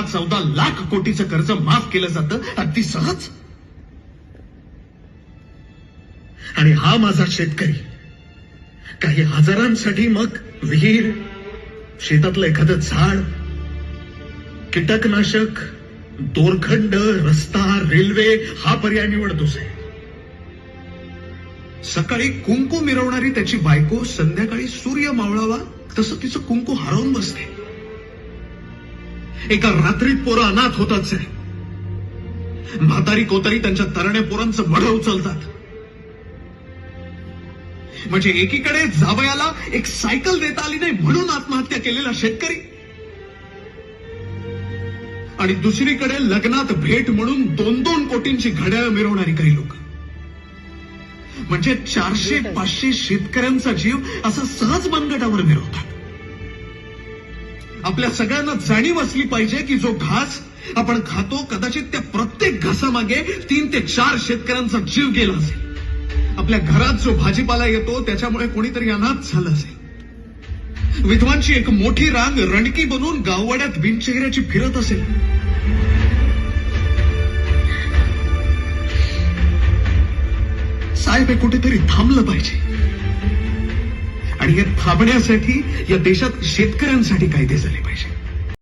13-14 लाख कोटीचं कर्ज माफ केलं जातं अगदी सहज. आणि हा माझा शेतकरी काही हजारांसाठी मग विहीर, शेतातलं एखादं झाड, कीटकनाशक, दोरखंड, रस्ता, रेल्वे हा पर्याय निवडतोच आहे. सकाळी कुंकू मिरवणारी त्याची बायको संध्याकाळी सूर्य मावळावा तसं तिचं कुंकू हरवून बसते. एका रात्रीत पोरं अनाथ होतात. म्हातारी कोतारी त्यांच्या तरण्या पोरांचं मढ उचलतात. म्हणजे एकीकडे जावयाला एक सायकल देता आली नाही म्हणून आत्महत्या केलेला शेतकरी, आणि दुसरीकडे लग्नात भेट म्हणून 2-2 कोटींची घड्याळ मिरवणारी काही लोक. म्हणजे 400-500 शेतकऱ्यांचा जीव असा सहज मनगटावर मिरवतात. आपल्या सगळ्यांना जाणीव असली पाहिजे की जो घास आपण खातो कदाचित त्या प्रत्येक घासामागे 3 ते 4 शेतकऱ्यांचा जीव गेला असेल. आपल्या घरात जो भाजीपाला येतो त्याच्यामुळे कोणीतरी अनाथ झालं असेल. विधवांची एक मोठी रांग रणकी बनून गाववाड्यात बिनचेहऱ्याची फिरत असेल. साहेब हे कुठेतरी थांबलं पाहिजे. आणि हे थांबण्यासाठी या देशात शेतकऱ्यांसाठी कायदे झाले पाहिजे.